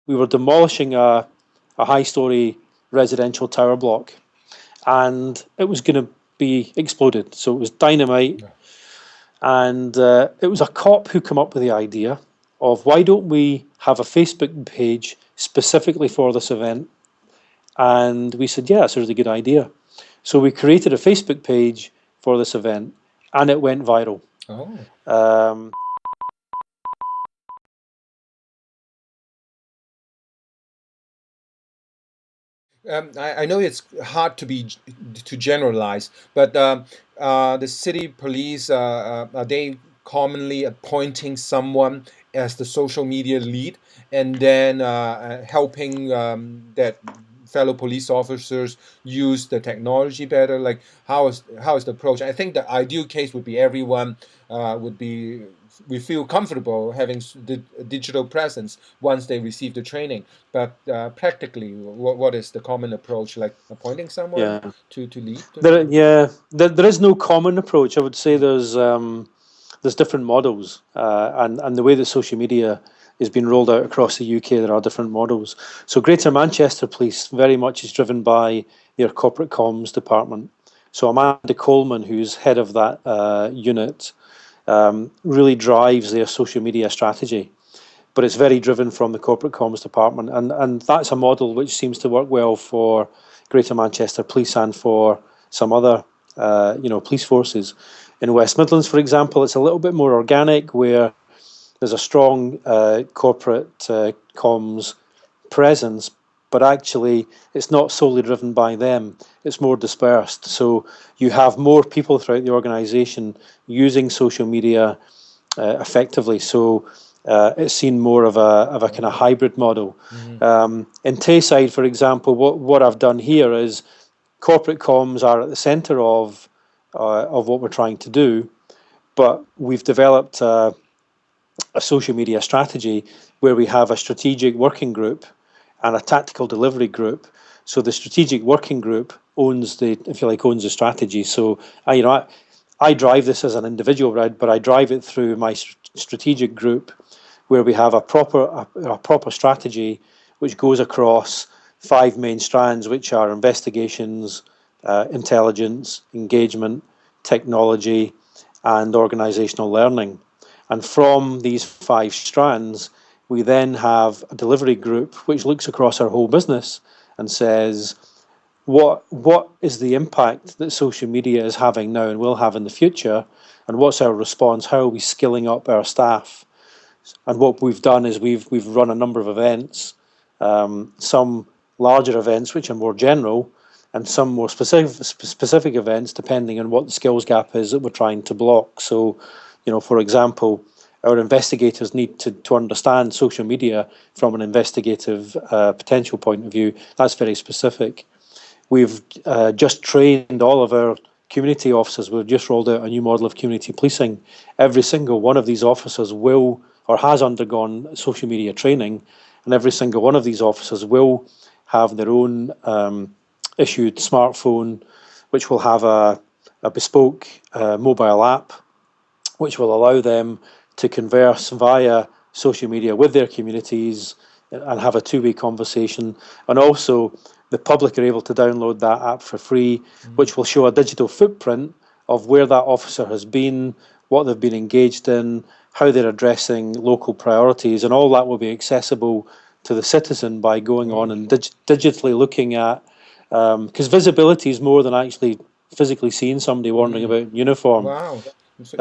we were demolishing a high-story residential tower block, and it was going to be exploded. So it was dynamite, and it was a cop who came up with the idea of, why don't we have a Facebook page specifically for this event? And we said, yeah, that's a really good idea. So we created a Facebook page for this event, and it went viral. Oh. I know it's hard to generalize, but the city police are they commonly appointing someone as the social media lead, and then helping that fellow police officers use the technology better? Like, how is the approach? I think the ideal case would be everyone would be we feel comfortable having the digital presence once they receive the training. But practically, what is the common approach? Like appointing someone Yeah. to lead? There is no common approach. I would say there's different models, and the way that social media is being rolled out across the UK, there are different models. So Greater Manchester Police very much is driven by their corporate comms department. So Amanda Coleman, who's head of that unit, really drives their social media strategy. But it's very driven from the corporate comms department, and that's a model which seems to work well for Greater Manchester Police and for some other police forces. In West Midlands, for example, it's a little bit more organic, where there's a strong corporate comms presence, but actually it's not solely driven by them. It's more dispersed. So you have more people throughout the organisation using social media effectively. So it's seen more of a kind of hybrid model. In Tayside, for example, what I've done here is corporate comms are at the centre of what we're trying to do, but we've developed a social media strategy where we have a strategic working group and a tactical delivery group. So the strategic working group owns the strategy. So I drive this as an individual, but I drive it through my strategic group, where we have a proper strategy which goes across 5 main strands, which are investigations, intelligence, engagement, technology, and organisational learning. And from these 5 strands, we then have a delivery group which looks across our whole business and says, what is the impact that social media is having now and will have in the future, and what's our response? How are we skilling up our staff? And what we've done is we've run a number of events, some larger events which are more general, and some more specific events depending on what the skills gap is that we're trying to block. So, for example, our investigators need to understand social media from an investigative potential point of view. That's very specific. We've just trained all of our community officers. We've just rolled out a new model of community policing. Every single one of these officers will or has undergone social media training, and every single one of these officers will have their own issued smartphone, which will have a bespoke mobile app, which will allow them to converse via social media with their communities and have a two-way conversation. And also, the public are able to download that app for free, which will show a digital footprint of where that officer has been, what they've been engaged in, how they're addressing local priorities, and all that will be accessible to the citizen by going on and digitally looking at, because visibility is more than actually physically seeing somebody wandering about in uniform. Wow. So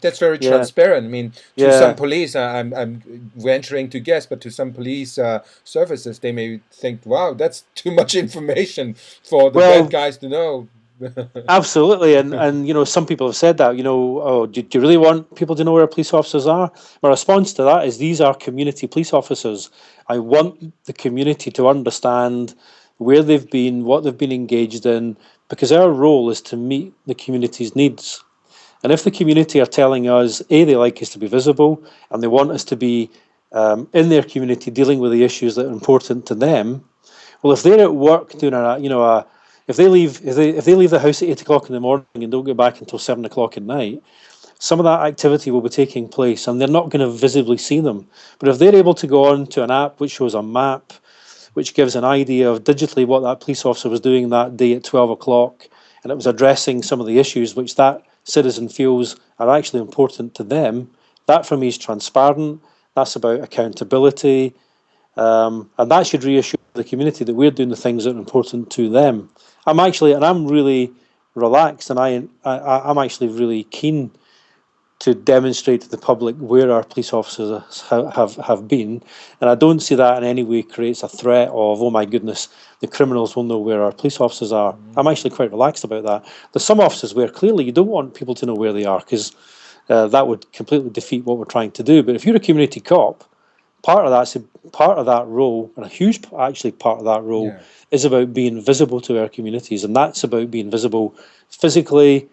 that's very Yeah, transparent. I mean, to some yeah. police, I'm venturing to guess, but to some police services, they may think, "Wow, that's too much information for the bad Well, guys to know." absolutely, and some people have said that. Oh, do you really want people to know where police officers are? My response to that is, these are community police officers. I want the community to understand where they've been, what they've been engaged in, because our role is to meet the community's needs. And if the community are telling us, they like us to be visible and they want us to be in their community dealing with the issues that are important to them, well, if they're at work doing if they leave the house at 8 o'clock in the morning and don't get back until 7 o'clock at night, some of that activity will be taking place and they're not going to visibly see them. But if they're able to go on to an app which shows a map, which gives an idea of digitally what that police officer was doing that day at 12 o'clock, and it was addressing some of the issues which that citizen feels are actually important to them, that for me is transparent. That's about accountability. And that should reassure the community that we're doing the things that are important to them. I'm really relaxed, and I'm actually really keen to demonstrate to the public where our police officers have been. And I don't see that in any way creates a threat of, oh my goodness, the criminals will know where our police officers are. I'm actually quite relaxed about that. There's some officers where clearly you don't want people to know where they are, because that would completely defeat what we're trying to do. But if you're a community cop, part of that role, and a huge actually part of that role, is about being visible to our communities, and that's about being visible physically,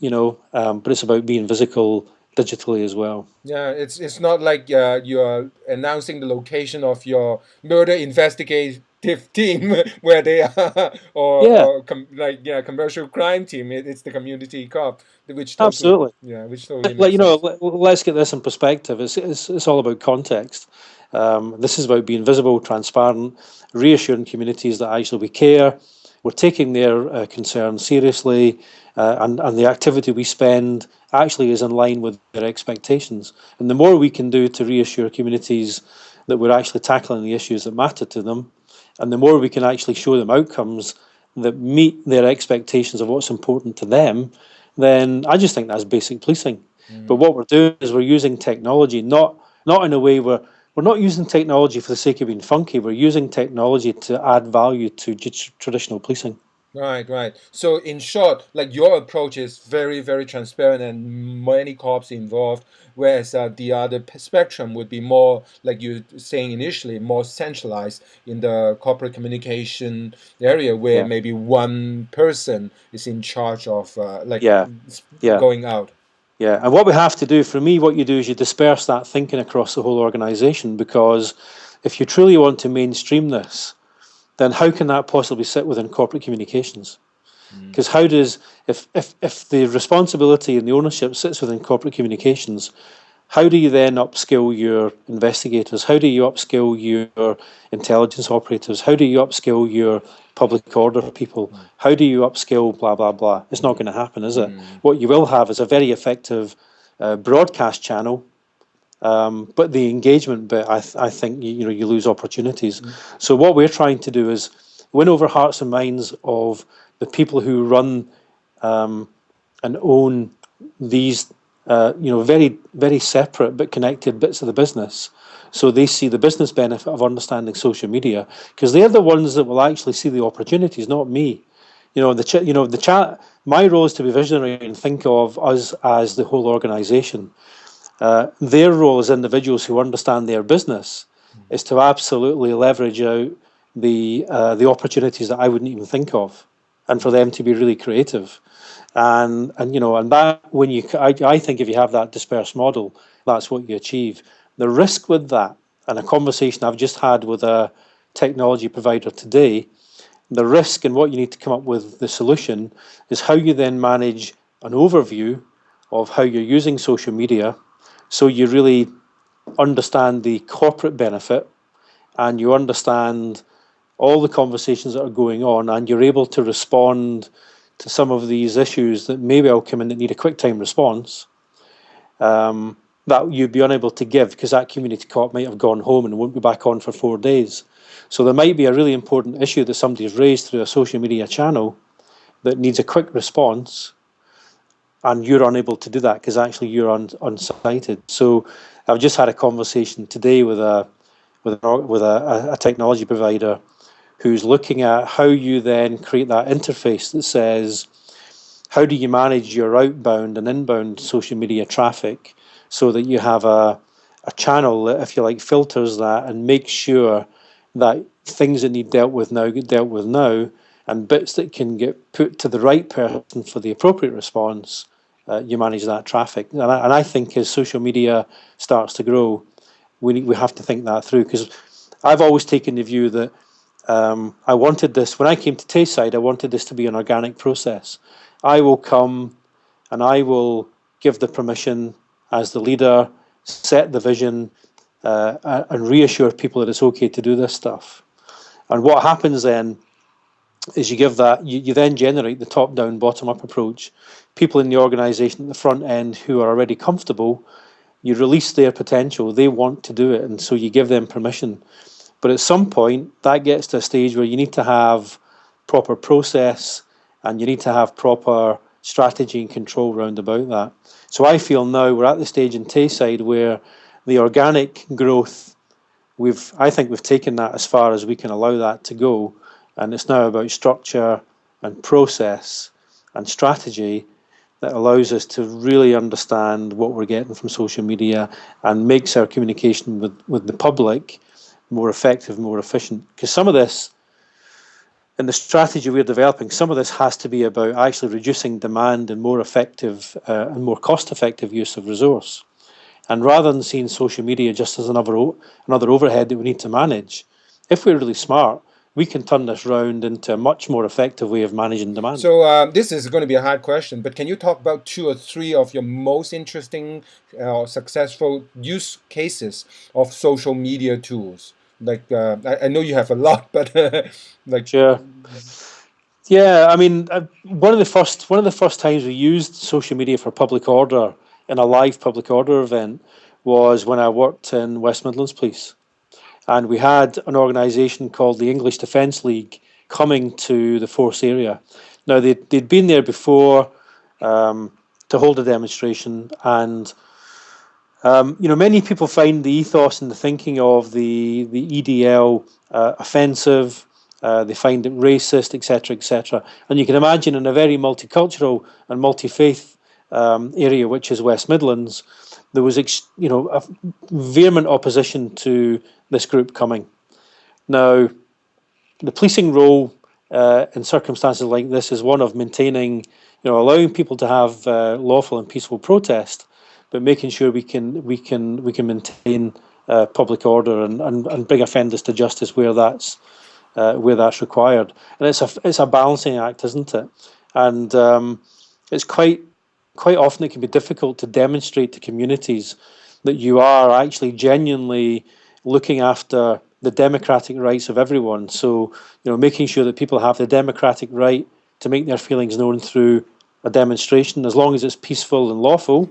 but it's about being visible digitally as well. Yeah, it's not like you're announcing the location of your murder investigative team where they are, or commercial crime team. It's the community cop, which totally, Absolutely. which totally makes sense. Let's get this in perspective. It's all about context. This is about being visible, transparent, reassuring communities that actually we care. We're taking their concerns seriously, and the activity we spend actually is in line with their expectations. And the more we can do to reassure communities that we're actually tackling the issues that matter to them, and the more we can actually show them outcomes that meet their expectations of what's important to them, then I just think that's basic policing. But what we're doing is we're using technology, not in a way where we're not using technology for the sake of being funky. We're using technology to add value to traditional policing. Right. So in short, like your approach is very, very transparent and many cops involved, whereas the other spectrum would be more, like you were saying initially, more centralized in the corporate communication area, where Yeah. maybe one person is in charge of Yeah. going out. Yeah, and what we have to do, for me, what you do is you disperse that thinking across the whole organisation, because if you truly want to mainstream this, then how can that possibly sit within corporate communications? Because how does, if the responsibility and the ownership sits within corporate communications, how do you then upskill your investigators? How do you upskill your intelligence operatives? How do you upskill your public order people? How do you upskill blah, blah, blah? It's not going to happen, is it? What you will have is a very effective broadcast channel, but the engagement bit, I think, you lose opportunities. So what we're trying to do is win over hearts and minds of the people who run and own these very, very separate but connected bits of the business, so they see the business benefit of understanding social media, because they're the ones that will actually see the opportunities, not me. The chat. My role is to be visionary and think of us as the whole organisation. Their role as individuals who understand their business is to absolutely leverage out the opportunities that I wouldn't even think of, and for them to be really creative. And that, when I think if you have that dispersed model, that's what you achieve. The risk with that, and a conversation I've just had with a technology provider today, the risk and what you need to come up with the solution is how you then manage an overview of how you're using social media, so you really understand the corporate benefit, and you understand all the conversations that are going on, and you're able to respond to some of these issues that maybe will come in that need a quick time response, that you'd be unable to give because that community cop might have gone home and won't be back on for 4 days. So there might be a really important issue that somebody's raised through a social media channel that needs a quick response, and you're unable to do that because actually you're unsighted. So I've just had a conversation today with a technology provider who's looking at how you then create that interface that says, how do you manage your outbound and inbound social media traffic so that you have a channel that, if you like, filters that and makes sure that things that need dealt with now get dealt with now, and bits that can get put to the right person for the appropriate response, you manage that traffic. And I think as social media starts to grow, we have to think that through, because I've always taken the view that I wanted this, when I came to Tayside, I wanted this to be an organic process. I will come and I will give the permission as the leader, set the vision, and reassure people that it's okay to do this stuff. And what happens then is you give that, you then generate the top-down, bottom-up approach. People in the organisation at the front end who are already comfortable, you release their potential, they want to do it, and so you give them permission. But at some point, that gets to a stage where you need to have proper process and you need to have proper strategy and control round about that. So I feel now we're at the stage in Tayside where the organic growth, I think we've taken that as far as we can allow that to go, and it's now about structure and process and strategy that allows us to really understand what we're getting from social media and makes our communication with the public more effective, more efficient. Because some of this, in the strategy we're developing, some of this has to be about actually reducing demand and more effective and more cost-effective use of resource. And rather than seeing social media just as another overhead that we need to manage, if we're really smart, we can turn this round into a much more effective way of managing demand. So this is going to be a hard question, but can you talk about 2 or 3 of your most interesting or successful use cases of social media tools? Like I know you have a lot, but like sure. Yeah, I mean, one of the first times we used social media for public order in a live public order event was when I worked in West Midlands Police. And we had an organisation called the English Defence League coming to the force area. Now, they'd been there before to hold a demonstration, and many people find the ethos and the thinking of the EDL offensive. They find it racist, etc., etc. And you can imagine in a very multicultural and multi-faith area, which is West Midlands, there was a vehement opposition to this group coming. Now, the policing role in circumstances like this is one of maintaining, allowing people to have lawful and peaceful protest, but making sure we can maintain public order and bring offenders to justice where that's required. And it's a balancing act, isn't it? And it's quite often it can be difficult to demonstrate to communities that you are actually genuinely looking after the democratic rights of everyone. So, making sure that people have the democratic right to make their feelings known through a demonstration, as long as it's peaceful and lawful,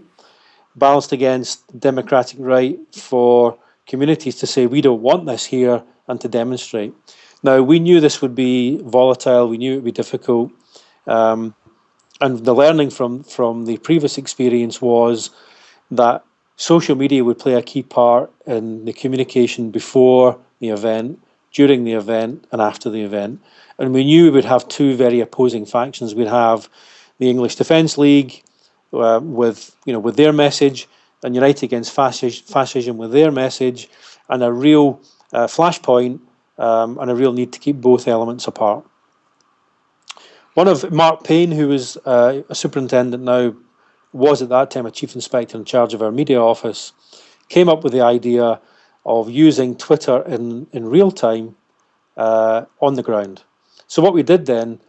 balanced against democratic right for communities to say, we don't want this here, and to demonstrate. Now, we knew this would be volatile, we knew it would be difficult, and the learning from the previous experience was that social media would play a key part in the communication before the event, during the event, and after the event. And we knew we would have 2 very opposing factions. We'd have the English Defence League with their message, and United Against Fascism with their message, and a real flashpoint and a real need to keep both elements apart. One of Mark Payne, who is a superintendent now, was at that time a chief inspector in charge of our media office, came up with the idea of using Twitter in real time on the ground. So what we did then,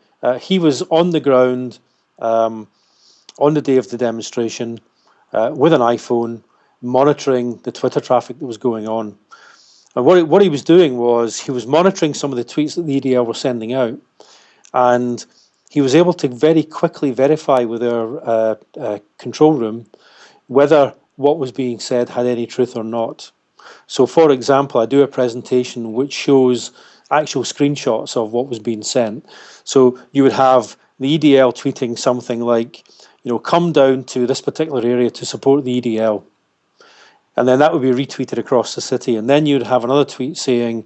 he was on the ground on the day of the demonstration with an iPhone, monitoring the Twitter traffic that was going on. And what he was doing was he was monitoring some of the tweets that the EDL were sending out, and he was able to very quickly verify with our control room whether what was being said had any truth or not. So, for example, I do a presentation which shows actual screenshots of what was being sent. So you would have the EDL tweeting something like, come down to this particular area to support the EDL. And then that would be retweeted across the city. And then you'd have another tweet saying,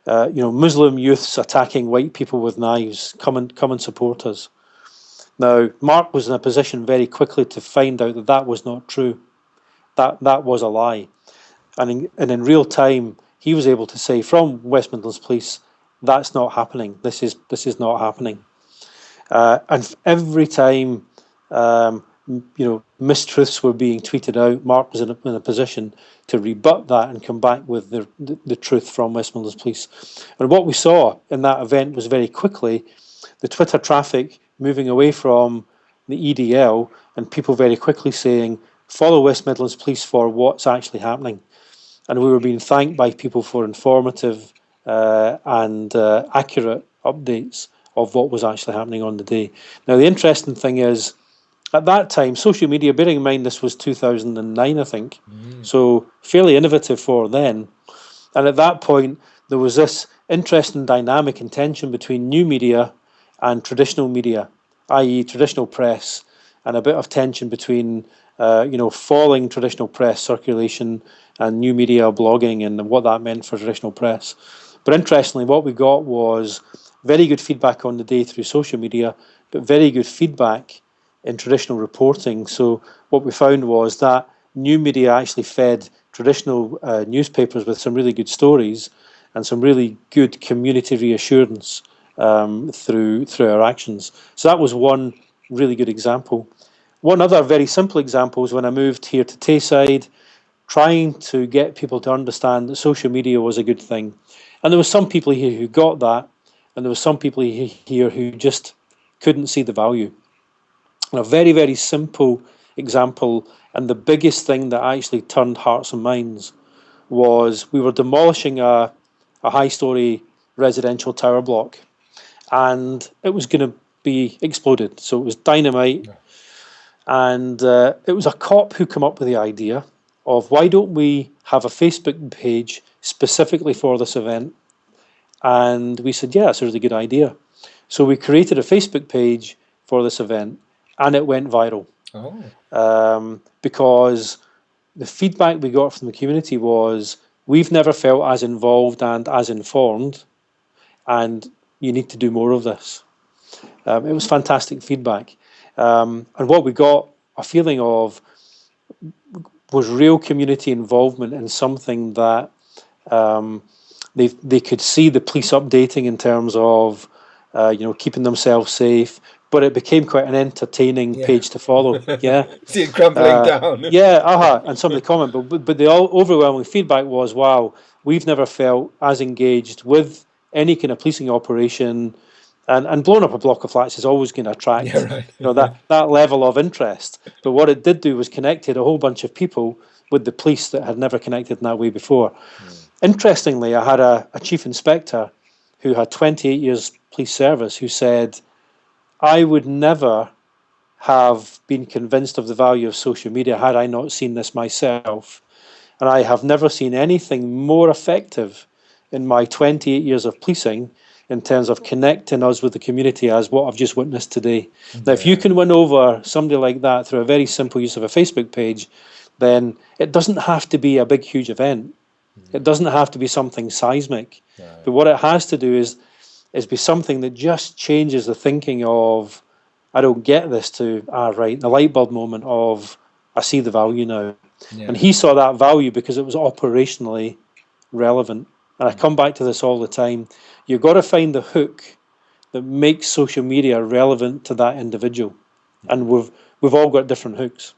Muslim youths attacking white people with knives, come and support us. Now, Mark was in a position very quickly to find out that was not true. That was a lie. And in real time, he was able to say from West Midlands Police, that's not happening. This is not happening. And every time, mistruths were being tweeted out, Mark was in a position to rebut that and come back with the truth from West Midlands Police. And what we saw in that event was very quickly the Twitter traffic moving away from the EDL, and people very quickly saying, follow West Midlands Police for what's actually happening. And we were being thanked by people for informative and accurate updates of what was actually happening on the day. Now, the interesting thing is, at that time, social media, bearing in mind this was 2009, I think, so fairly innovative for then. And at that point, there was this interesting dynamic and tension between new media and traditional media, i.e. traditional press, and a bit of tension between falling traditional press circulation and new media blogging and what that meant for traditional press. But interestingly, what we got was very good feedback on the day through social media, but very good feedback in traditional reporting. So what we found was that new media actually fed traditional newspapers with some really good stories and some really good community reassurance through our actions. So that was one really good example. One other very simple example is when I moved here to Tayside, trying to get people to understand that social media was a good thing. And there were some people here who got that, and there were some people here who just couldn't see the value. And a very, very simple example, and the biggest thing that actually turned hearts and minds, was we were demolishing a high-storey residential tower block, and it was going to be exploded. So it was dynamite, and it was a cop who came up with the idea of, why don't we have a Facebook page specifically for this event? And we said, yeah, that's a really good idea. So we created a Facebook page for this event, and it went viral. Because the feedback we got from the community was, we've never felt as involved and as informed, and you need to do more of this. It was fantastic feedback. And what we got a feeling of was real community involvement in something that they could see the police updating in terms of keeping themselves safe, but it became quite an entertaining page to follow. Yeah, see it crumbling down. And some of the comment, but the overwhelming feedback was, wow, we've never felt as engaged with any kind of policing operation. And blowing up a block of flats is always going to attract that level of interest. But what it did do was connected a whole bunch of people with the police that had never connected in that way before. Interestingly, I had a chief inspector who had 28 years police service who said, I would never have been convinced of the value of social media had I not seen this myself. And I have never seen anything more effective in my 28 years of policing in terms of connecting us with the community as what I've just witnessed today. Now, if you can win over somebody like that through a very simple use of a Facebook page, then it doesn't have to be a big, huge event. It doesn't have to be something seismic. But what it has to do is be something that just changes the thinking of, I don't get this, to, right, the light bulb moment of, I see the value now. And he saw that value because it was operationally relevant. And I come back to this all the time. You've got to find the hook that makes social media relevant to that individual. And we've all got different hooks.